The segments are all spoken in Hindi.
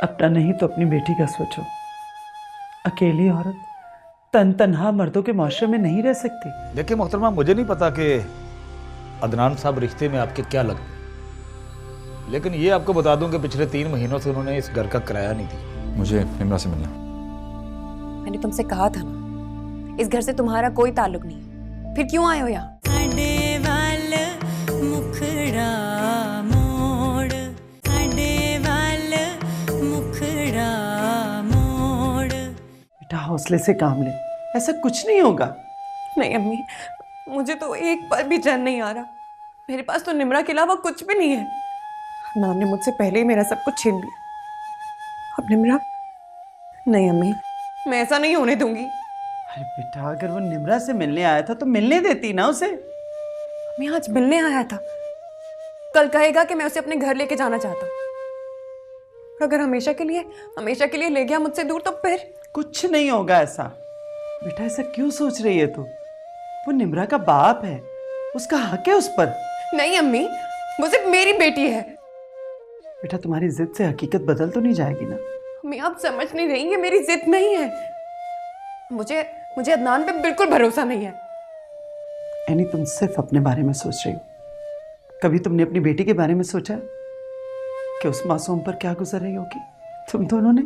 अपना नहीं तो अपनी बेटी का सोचो। अकेली औरत तनहा मर्दों के माशरे में नहीं रह सकती। देखिए मोहतरमा, मुझे नहीं पता कि अदनान साहब रिश्ते में आपके क्या लगते हैं, लेकिन ये आपको बता दूं कि पिछले 3 महीनों से उन्होंने इस घर का किराया नहीं दिया। मुझे निम्रा से मिलना। मैंने तुमसे कहा था ना, इस घर से तुम्हारा कोई ताल्लुक नहीं, फिर क्यों आए हो यहाँ? बेटा हौसले से काम ले, ऐसा कुछ नहीं होगा। नहीं अम्मी, मुझे तो एक पल भी चैन नहीं आ रहा। मेरे पास तो निम्रा के अलावा कुछ भी नहीं है। नाम ने मुझसे पहले ही मेरा सब कुछ छीन लिया। अब निम्रा, नहीं अम्मी, मैं ऐसा नहीं होने दूंगी। अरे बेटा, अगर वो निम्रा से मिलने आया था तो मिलने देती ना उसे। अम्मी आज मिलने आया था, कल कहेगा कि मैं उसे अपने घर लेके जाना चाहता हूँ। और अगर हमेशा के लिए ले गया मुझसे दूर, तो फिर कुछ नहीं होगा ऐसा। बेटा ऐसा क्यों सोच रही है तू? वो निम्रा का बाप है, उसका हक है उस पर। नहीं अम्मी, वो सिर्फ मेरी बेटी है। बेटा तुम्हारी जिद से हकीकत बदल तो नहीं जाएगी ना? अम्मी आप समझ नहीं रही, ये मेरी जिद नहीं है। मुझे अदनान पे बिल्कुल भरोसा नहीं है। एनी तुम सिर्फ अपने बारे में सोच रही हो। कभी तुमने अपनी बेटी के बारे में सोचा कि उस मासूम पर क्या गुजर रही होगी? तुम दोनों ने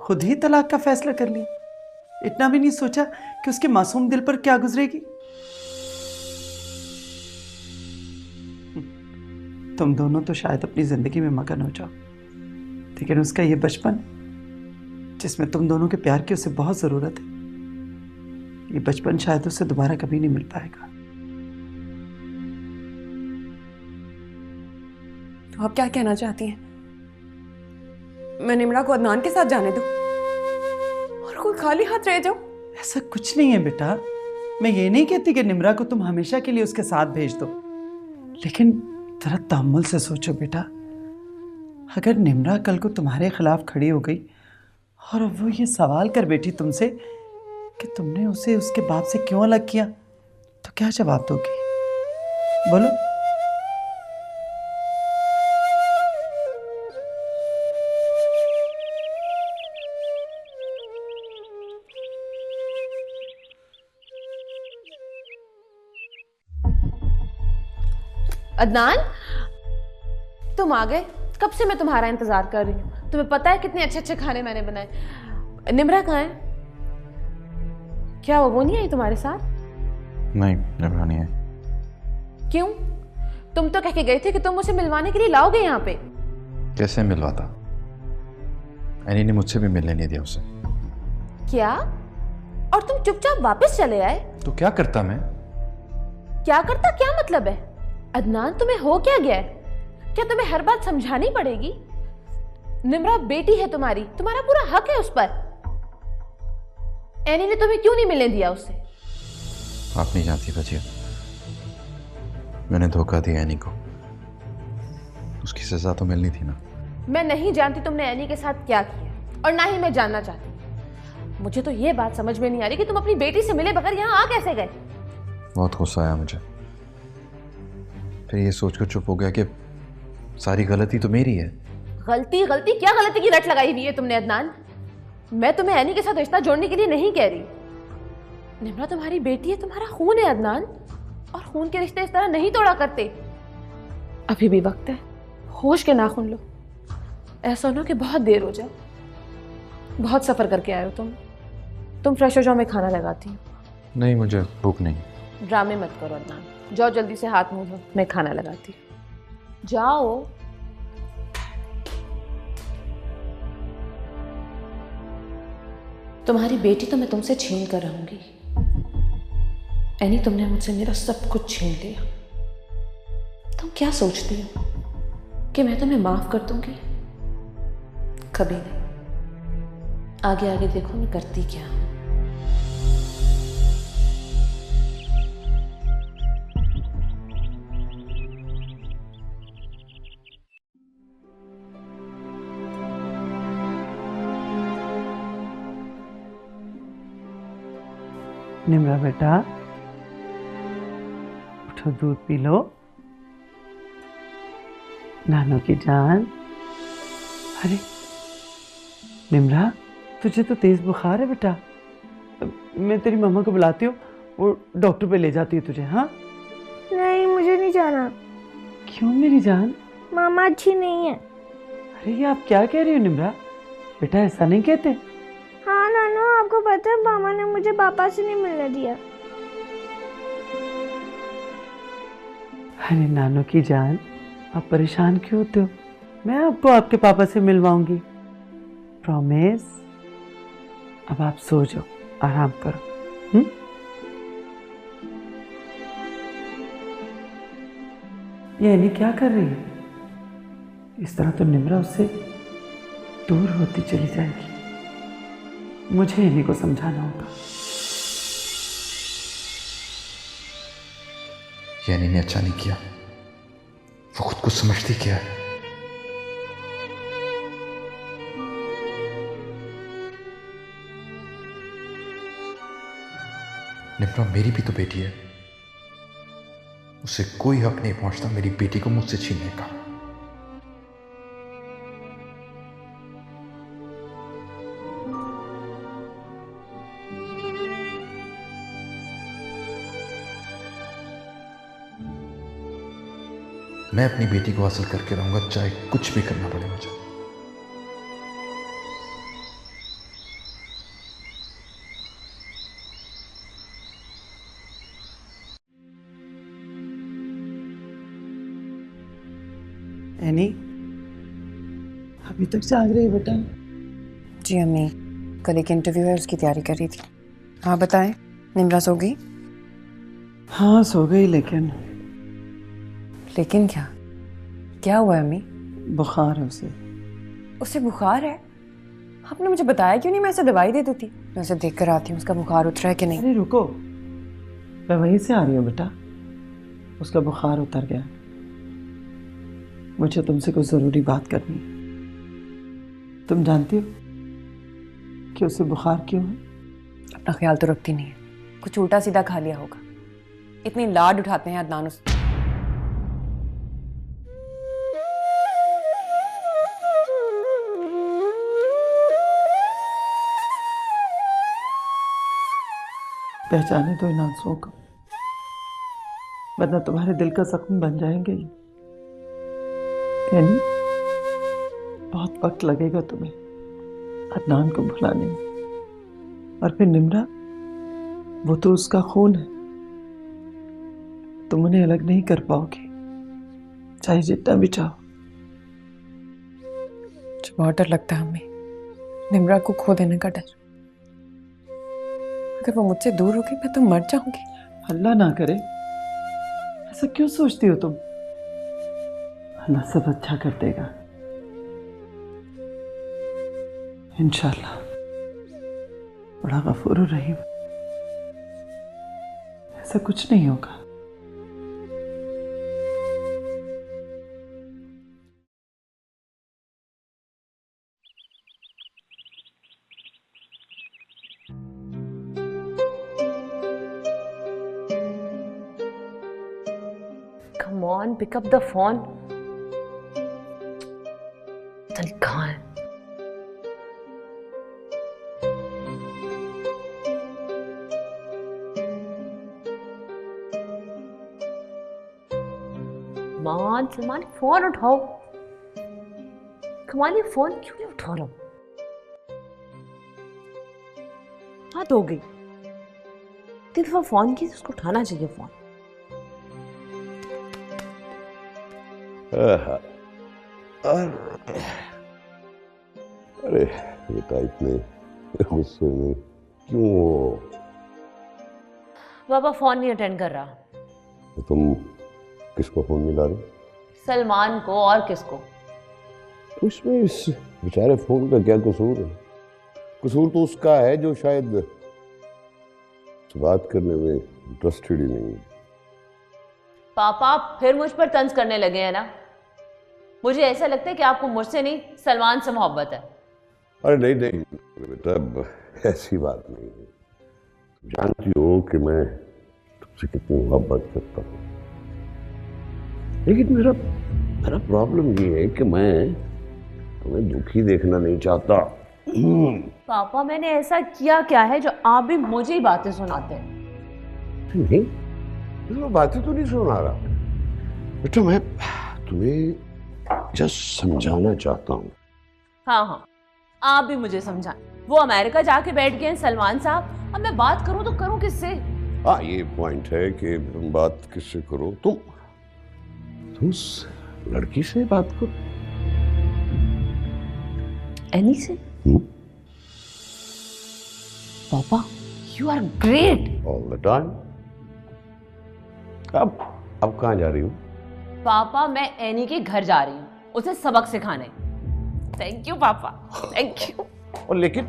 खुद ही तलाक का फैसला कर लिया। इतना भी नहीं सोचा कि उसके मासूम दिल पर क्या गुजरेगी? तुम दोनों तो शायद अपनी जिंदगी में मगन हो जाओ, लेकिन उसका ये बचपन जिसमें तुम दोनों के प्यार की उसे बहुत जरूरत है, ये बचपन शायद उसे दोबारा कभी नहीं मिल पाएगा। तो आप क्या कहना चाहती हैं? मैं निम्रा को अदनान के साथ जाने दूं और कोई खाली हाथ रह जाऊं? ऐसा कुछ नहीं है बेटा। मैं ये नहीं कहती कि निम्रा को तुम हमेशा के लिए उसके साथ भेज दो, लेकिन जरा तअम्मुल से सोचो बेटा। अगर निम्रा कल को तुम्हारे खिलाफ खड़ी हो गई और वो ये सवाल कर बैठी तुमसे कि तुमने उसे उसके बाप से क्यों अलग किया, तो क्या जवाब दोगी? बोलो। अदनान, तुम आ गए। कब से मैं तुम्हारा इंतजार कर रही हूँ। तुम्हें पता है कितने अच्छे अच्छे खाने मैंने बनाए। निम्रा कहाँ है? क्या वो नहीं आई तुम्हारे साथ? नहीं, निम्रा नहीं है। क्यों? तुम तो कह के गए थे कि तुम उसे मिलवाने के लिए लाओगे यहाँ पे। कैसे मिलवाता? एनी ने मुझसे भी मिलने नहीं दिया उसे। क्या? और तुम चुपचाप वापस चले आए? तो क्या करता मैं? क्या करता क्या मतलब है? अदनान तुम्हें हो क्या गया है? क्या तुम्हें हर बात समझानी पड़ेगी? निम्रा बेटी है तुम्हारी, तुम्हारा पूरा हक है उस पर। एनी ने तुम्हें क्यों नहीं मिलने दिया उसे? आप नहीं जानती बचिया, मैंने धोखा दिया एनी को। उसकी सजा तो मिलनी थी ना। मैं नहीं जानती तुमने एनी के साथ क्या किया, और ना ही मैं जानना चाहती। मुझे तो ये बात समझ में नहीं आ रही कि तुम अपनी बेटी से मिले बगैर यहाँ आ कैसे गए। बहुत गुस्सा आया मुझे। फिर ये सोचकर चुप हो गया कि सारी गलती तो मेरी है। गलती क्या गलती की रट लगाई हुई है तुमने अदनान? मैं तुम्हें एनी के साथ रिश्ता जोड़ने के लिए नहीं कह रही। निम्रा तुम्हारी बेटी है, तुम्हारा खून है अदनान, और खून के रिश्ते इस तरह नहीं तोड़ा करते। अभी भी वक्त है, होश के नाखून लो। ऐसा ना कि बहुत देर हो जाए। बहुत सफर करके आए हो तुम फ्रेश हो जाओ, मैं खाना लगाती हूँ। नहीं, मुझे भूख नहीं। ड्रामे मत करो अदनान, जाओ जल्दी से हाथ मुंह धो, मैं खाना लगाती हूँ। जाओ। तुम्हारी बेटी तो मैं तुमसे छीन कर रहूंगी। एनी, तुमने मुझसे मेरा सब कुछ छीन लिया। तुम क्या सोचती हो कि मैं तुम्हें माफ कर दूंगी? कभी नहीं। आगे आगे देखो मैं करती क्या हूं। निम्रा बेटा, उठो, दूध पी लो। नानों की जान। अरे निम्रा, तुझे तो तेज बुखार है बेटा। मैं तेरी मम्मा को बुलाती हूँ, वो डॉक्टर पे ले जाती है तुझे। हाँ नहीं, मुझे नहीं जाना। क्यों मेरी जान? मामा अच्छी नहीं है। अरे ये आप क्या कह रही हो निम्रा? बेटा ऐसा नहीं कहते। हाँ नानू, आपको पता है मामा ने मुझे पापा से नहीं मिलने दिया। अरे नानू की जान, आप परेशान क्यों होते हो? मैं आपको आपके पापा से मिलवाऊंगी, प्रॉमिस। अब आप सो जाओ, आराम करो। ये एनी क्या कर रही है? इस तरह तो निम्रा उससे दूर होती चली जाएगी। मुझे एनी को समझाना होगा। यानी ने अच्छा नहीं किया, वो खुद को समझती क्या है। निम्रा मेरी भी तो बेटी है, उसे कोई हक नहीं पहुंचता मेरी बेटी को मुझसे छीनने का। मैं अपनी बेटी को हासिल करके रहूंगा, चाहे कुछ भी करना पड़े मुझे। एनी अभी तक जाग रही है बेटा? जी अम्मी, कल एक इंटरव्यू है, उसकी तैयारी कर रही थी। हाँ बताएं, निम्रा सो गई? हाँ सो गई, लेकिन लेकिन क्या हुआ है अम्मी? बुखार है उसे। उसे बुखार है? आपने मुझे बताया क्यों नहीं? मैं उसे दवाई दे देती। मैं उसे देख कर आती हूँ, उसका बुखार उतरा है कि नहीं। अरे रुको, मैं वहीं से आ रही हूँ बेटा। उसका बुखार उतर गया। मुझे तुमसे कुछ ज़रूरी बात करनी है। तुम जानती हो कि उसे बुखार क्यों है? अपना ख्याल तो रखती नहीं है, कुछ उल्टा सीधा खा लिया होगा। इतनी लाड उठाते हैं अदनान उस। पहचाने तो इन आंसुओं को, वरना तुम्हारे दिल का जख्म बन जाएंगे ये। यानी बहुत वक्त लगेगा तुम्हें अदनान को भुलाने में। और फिर निम्रा, वो तो उसका खून है, तुम उन्हें अलग नहीं कर पाओगे, चाहे जितना भी चाहो। मुझे बहुत डर लगता है अम्मी, निम्रा को खो देने का डर। अगर वो मुझसे दूर हो गई मैं तो मर जाऊंगी। अल्लाह ना करे, ऐसा क्यों सोचती हो तुम? अल्लाह सब अच्छा कर देगा इंशाल्लाह। बड़ा गफूर रहीम, ऐसा कुछ नहीं होगा। Come on, pick up the phone. चल कहाँ है? सलमान फोन उठाओ। कमाल, ये फोन क्यों नहीं उठा रहा? हाथ हो गई, 3 दफा फोन की, उसको उठाना चाहिए फोन। अरे बेटा, इतने गुस्से में क्यों हो? बाबा फोन नहीं अटेंड कर रहा। तो तुम किसको फोन मिला रहे? सलमान को, और किसको? तो इसमें इस बेचारे फोन का क्या कसूर है? कसूर तो उसका है जो शायद बात करने में इंटरेस्टेड ही नहीं है। पापा आप फिर मुझ पर तंज करने लगे हैं ना? मुझे ऐसा लगता है कि आपको मुझसे नहीं सलमान से मोहब्बत है। अरे नहीं नहीं बेटा, ऐसी बात नहीं है। तुम जानती हो कि मैं तुमसे कितनी मोहब्बत करता हूँ, लेकिन मेरा प्रॉब्लम ये है कि मैं तुम्हें दुखी देखना नहीं चाहता। पापा मैंने ऐसा किया क्या है जो आप भी मुझे ही बातें सुनाते हैं? नहीं, मैं बातें तो नहीं सुना रहा बेटा, मैं तुम्हें जस्ट समझाना चाहता हूँ। हाँ हाँ, आप भी मुझे समझाएं। वो अमेरिका जाके बैठ गए हैं सलमान साहब, अब मैं बात करूं तो करूं किससे? हाँ, ये पॉइंट है कि तुम बात किससे करो। तुम उस लड़की से बात करो। एनी से? पापा you are great. All the time. अब कहाँ जा रही हूँ? पापा मैं एनी के घर जा रही हूँ, उसे सबक सिखाने। थैंक यू पापा, थैंक यू। और लेकिन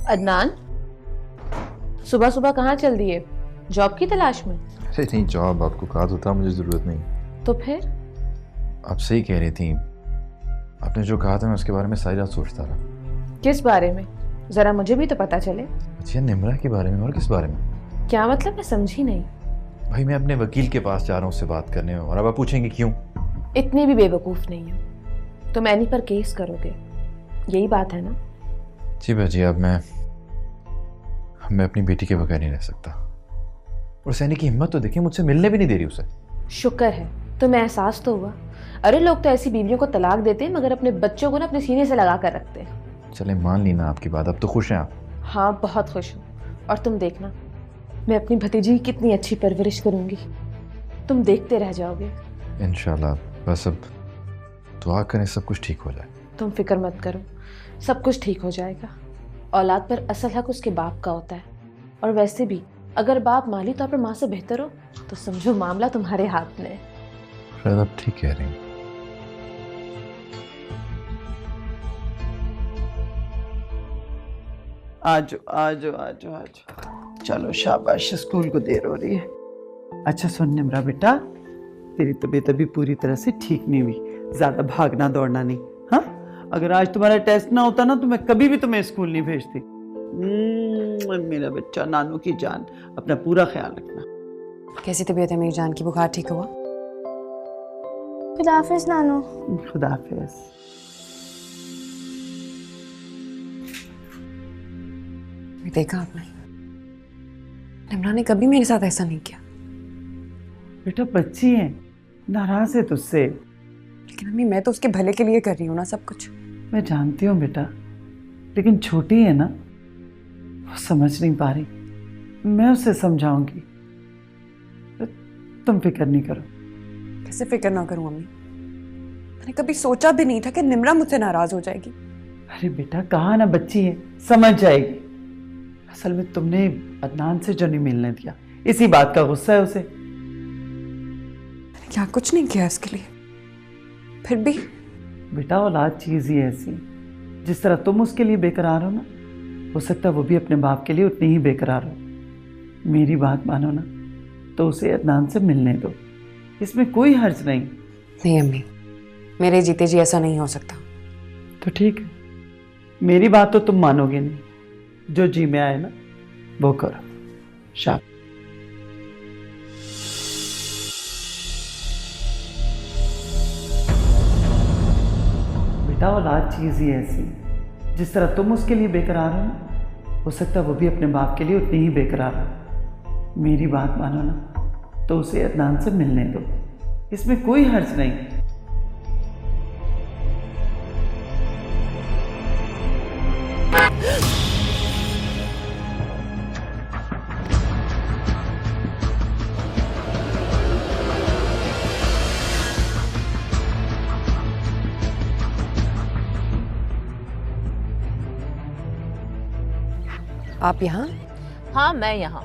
अदनान, सुबह सुबह कहाँ चल दिए? जॉब की तलाश में? अरे नहीं, जॉब आपको कहा तो था, मुझे ज़रूरत नहीं। तो फिर? आप सही कह रही थी, आपने जो कहा था मैं उसके बारे में सारी रात सोचता रहा। किस बारे में? जरा मुझे भी तो पता चले। अच्छा, निम्रा के बारे में? और किस बारे में? क्या मतलब? मैं समझी नहीं। भाई मैं अपने वकील के पास जा रहा हूँ उससे बात करने, और अब आप पूछेंगे क्यों? इतनी भी बेवकूफ़ नहीं हूँ। तुम एनी पर केस करोगे, यही बात है ना? जी बाजी, अब मैं अपनी बेटी के बगैर नहीं रह सकता। और सैनी की हिम्मत तो देखिए, मुझसे मिलने भी नहीं दे रही उसे। शुक्र है तुम्हें एहसास तो हुआ। अरे लोग तो ऐसी बीवियों को तलाक देते हैं मगर अपने बच्चों को ना अपने सीने से लगा कर रखते हैं। चले मान ली ना आपकी बात, अब तो खुश हैं आप? हाँ बहुत खुश हूँ। और तुम देखना मैं अपनी भतीजी की कितनी अच्छी परवरिश करूँगी, तुम देखते रह जाओगे। इंशाल्लाह, बस अब दुआ करें सब कुछ ठीक हो जाए। तुम फिक्र मत करो, सब कुछ ठीक हो जाएगा। औलाद पर असल हक उसके बाप का होता है, और वैसे भी अगर बाप माली तौर पर माँ से बेहतर हो तो समझो मामला तुम्हारे हाथ में है। शायद आप ठीक कह रही हैं। आजो आजो आजो आजो, चलो शाबाश, स्कूल को देर हो रही है। अच्छा सुन निम्रा बेटा, तेरी तबीयत अभी पूरी तरह से ठीक नहीं हुई, ज्यादा भागना दौड़ना नहीं। हाँ, अगर आज तुम्हारा टेस्ट ना होता ना तो मैं कभी भी तुम्हें स्कूल नहीं भेजती। मेरा बच्चा, नानू की जान, अपना पूरा ख्याल रखना। कैसी तबीयत है मेरी जान की? बुखार ठीक हुआ? खुदा हाफिज नानू। खुदा हाफिज। देखा आपने, निम्रा ने कभी मेरे साथ ऐसा नहीं किया। बेटा बच्ची है, नाराज है तुझसे। लेकिन अम्मी मैं तो उसके भले के लिए कर रही हूँ ना सब कुछ। मैं जानती हूँ बेटा, लेकिन छोटी है ना, वो समझ नहीं पा रही। मैं उसे समझाऊंगी, तुम फिक्र नहीं करो। कैसे फिक्र ना करूँ अम्मी? मैंने कभी सोचा भी नहीं था कि निम्रा मुझसे नाराज हो जाएगी। अरे बेटा कहा ना, बच्ची है, समझ जाएगी। असल में तुमने अदनान से जो नहीं मिलने दिया, इसी बात का गुस्सा है उसे। मैंने क्या कुछ नहीं किया इसके लिए, फिर भी। बेटा औलाद चीज ही ऐसी, जिस तरह तुम उसके लिए बेकरार हो ना, हो सकता है वो भी अपने बाप के लिए उतनी ही बेकरार हो। मेरी बात मानो ना, तो उसे अदनान से मिलने दो, इसमें कोई हर्ज नहीं। नहीं अम्मी, मेरे जीते जी ऐसा नहीं हो सकता। तो ठीक है, मेरी बात तो तुम मानोगे नहीं, जो जी में आए ना वो करो। शाबाश। बेटा औलाद चीज ही ऐसी, जिस तरह तुम उसके लिए बेकरार हो ना, हो सकता है वो भी अपने बाप के लिए उतनी ही बेकरार हो। मेरी बात मानो ना, तो उसे अदनान से मिलने दो, इसमें कोई हर्ज नहीं। आप यहाँ? हाँ मैं यहाँ,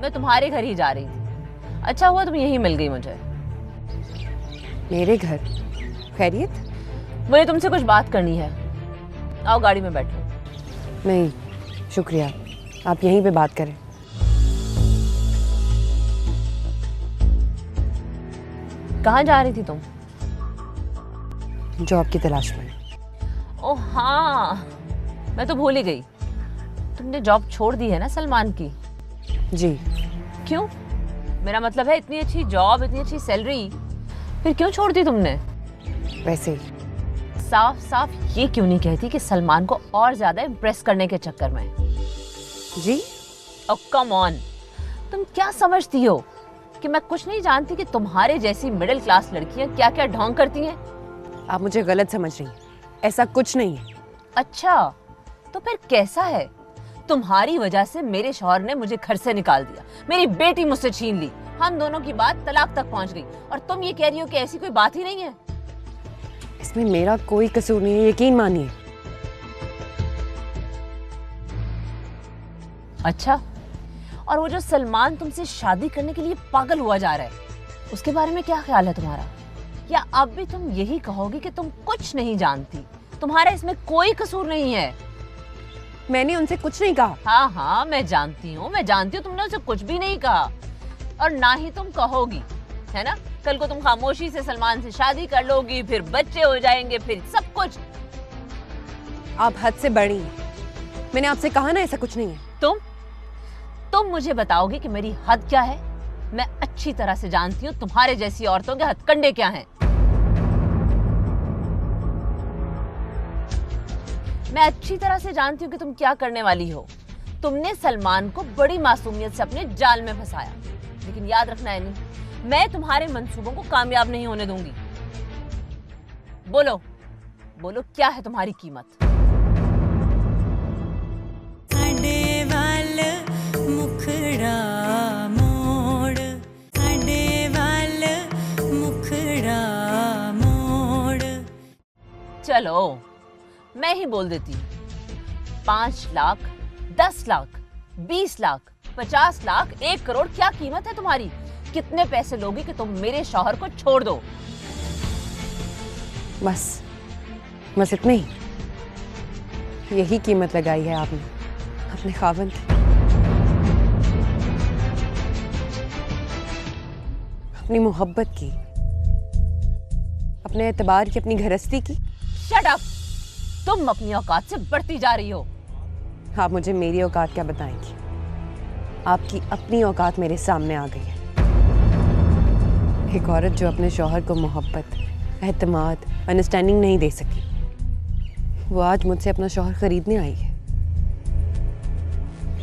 मैं तुम्हारे घर ही जा रही थी। अच्छा हुआ तुम यहीं मिल गई मुझे। मेरे घर? खैरियत? मुझे तुमसे कुछ बात करनी है, आओ गाड़ी में बैठो। नहीं शुक्रिया, आप यहीं पे बात करें। कहाँ जा रही थी तुम? जॉब की तलाश में। ओह हाँ, मैं तो भूल ही गई। तुमने जॉब छोड़ दी है ना सलमान की? जी। क्यों? मेरा मतलब है इतनी अच्छी जॉब, इतनी अच्छी सैलरी, फिर क्यों छोड़ दी तुमने? वैसे ही। साफ साफ ये क्यों नहीं कहती कि सलमान को और ज्यादा इम्प्रेस करने के चक्कर में? जी? ओह कम ऑन, तुम क्या समझती हो कि मैं कुछ नहीं जानती कि तुम्हारे जैसी मिडिल क्लास लड़कियां क्या क्या ढोंग करती हैं? आप मुझे गलत समझ रही हैं, ऐसा कुछ नहीं है। अच्छा, तो फिर कैसा है? तुम्हारी वजह से मेरे शौहर ने मुझे घर से निकाल दिया, मेरी बेटी मुझसे छीन ली, हम दोनों की बात तलाक तक पहुंच गई, और तुम ये कह रही हो कि ऐसी कोई बात ही नहीं है। इसमें मेरा कोई कसूर नहीं है, यकीन मानिए। अच्छा, और वो जो सलमान तुमसे शादी करने के लिए पागल हुआ जा रहा है, उसके बारे में क्या ख्याल है तुम्हारा? या अब भी तुम यही कहोगी कि तुम कुछ नहीं जानती, तुम्हारा इसमें कोई कसूर नहीं है? मैंने उनसे कुछ नहीं कहा। हाँ हाँ, मैं जानती हूँ तुमने उसे कुछ भी नहीं कहा, और ना ही तुम कहोगी, है ना? कल को तुम खामोशी से सलमान से शादी कर लोगी, फिर बच्चे हो जाएंगे, फिर सब कुछ। आप हद से बड़ी हैं। मैंने आपसे कहा ना ऐसा कुछ नहीं है। तुम मुझे बताओगी कि मेरी हद क्या है? मैं अच्छी तरह से जानती हूँ तुम्हारे जैसी औरतों के हथकंडे क्या हैं। मैं अच्छी तरह से जानती हूँ कि तुम क्या करने वाली हो। तुमने सलमान को बड़ी मासूमियत से अपने जाल में फंसाया, लेकिन याद रखना है नहीं, मैं तुम्हारे मंसूबों को कामयाब नहीं होने दूंगी। बोलो बोलो, क्या है तुम्हारी कीमत? चलो मैं ही बोल देती हूँ, 5 लाख, 10 लाख, 20 लाख, 50 लाख, 1 करोड़, क्या कीमत है तुम्हारी? कितने पैसे लोगी कि तुम मेरे शौहर को छोड़ दो? बस इतना ही। यही कीमत लगाई है आपने अपने खावंद की, अपनी मोहब्बत की, अपने एतबार की, अपनी घरस्ती की। Shut up! तुम अपनी औकात से बढ़ती जा रही हो। आप मुझे मेरी औकात क्या बताएंगी? आपकी अपनी औकात मेरे सामने आ गई है। एक औरत जो अपने शौहर को मोहब्बत, एतमाद, अंडरस्टैंडिंग नहीं दे सकी, वो आज मुझसे अपना शौहर खरीदने आई है।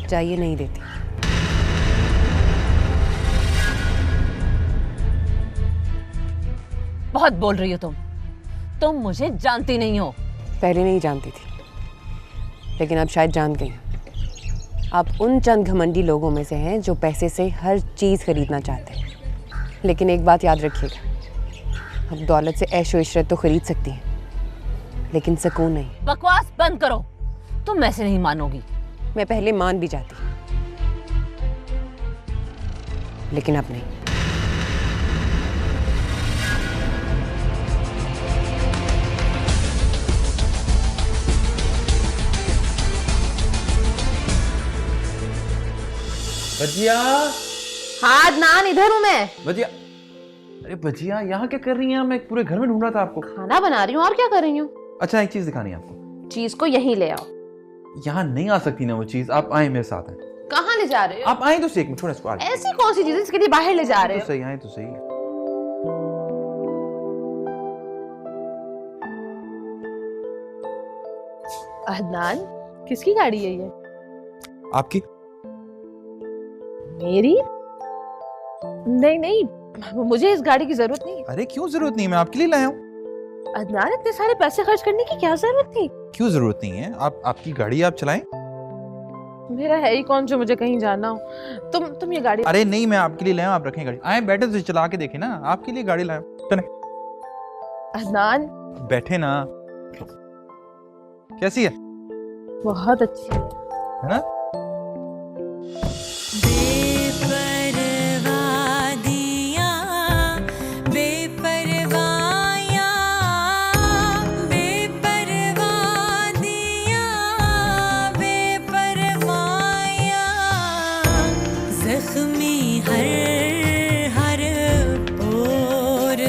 चाहिए नहीं देती। बहुत बोल रही हो तुम मुझे जानती नहीं हो। पहले नहीं जानती थी, लेकिन अब शायद जान गई। आप उन चंद घमंडी लोगों में से हैं जो पैसे से हर चीज़ खरीदना चाहते हैं। लेकिन एक बात याद रखिएगा, अब दौलत से ऐशो इशरत तो खरीद सकती हैं, लेकिन सुकून नहीं। बकवास बंद करो, तुम ऐसे नहीं मानोगी। मैं पहले मान भी जाती, लेकिन अब नहीं। भजिया, हाँ अदनान, इधर हूँ मैं। भजिया, अरे भजिया यहाँ क्या कर रही हैं? मैं पूरे घर में ढूंढ रहा था आपको। खाना बना रही हूँ, और क्या कर रही हूँ? अच्छा, एक चीज दिखानी है आपको। चीज को यहीं ले आओ। यहाँ नहीं आ सकती ना वो चीज, आप आए मेरे साथ हैं। कहाँ ले जा रहे हो? आप आए तो सही, एक मिनट छोड़ इसको। ऐसी कौन सी चीज इसके लिए बाहर ले जा रहे तो हो? सही, आए तो सही। अदनान, किसकी गाड़ी है ये? आपकी? मेरी? नहीं नहीं, मुझे इस गाड़ी की जरूरत नहीं। अरे क्यों जरूरत नहीं है, मैं आपके लिए लाया हूँ। अदनान, इतने सारे पैसे खर्च करने की क्या जरूरत थी? क्यों जरूरत नहीं है? आपकी गाड़ी आप चलाएं। मेरा है ही कौन जो मुझे कहीं जाना हो। तुम ये गाड़ी। अरे नहीं, मैं आपके लिए लाया हूँ, आप रखें गाड़ी। आए बैठे तो चला के देखे ना, आपके लिए गाड़ी लाया हूँ। चले अदनान, बैठे ना। कैसी है? बहुत अच्छी है ना? जख्मी हर हर ओर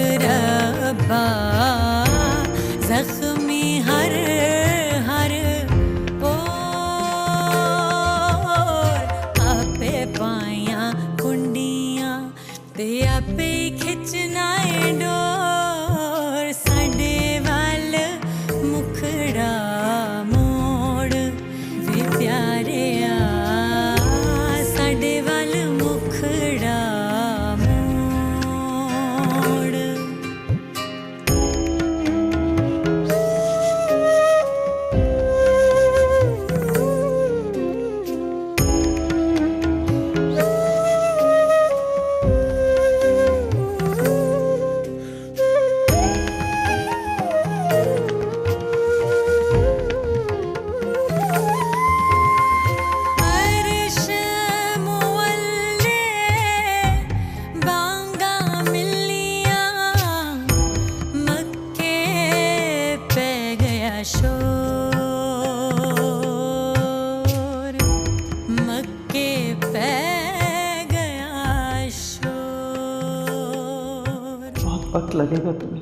वक्त लगेगा तुम्हें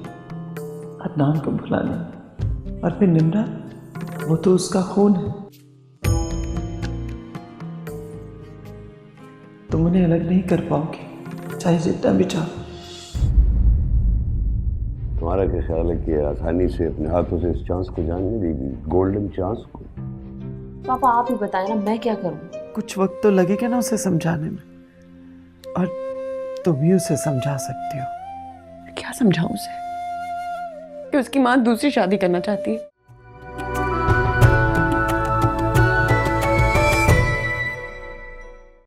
अदनान को भुलाने में। और फिर निम्रा, वो तो उसका खून है। तुम उन्हें अलग नहीं कर पाओगे, चाहे जितना भी चाहो। तुम्हारा क्या ख्याल है कि आसानी से अपने हाथों से इस चांस को जानने देगी, गोल्डन चांस को? पापा आप ही बताएं ना, मैं क्या करूं? कुछ वक्त तो लगेगा ना उसे समझाने में, और तुम ही उसे समझा सकती हो। क्या समझाऊं उसे कि उसकी माँ दूसरी शादी करना चाहती है?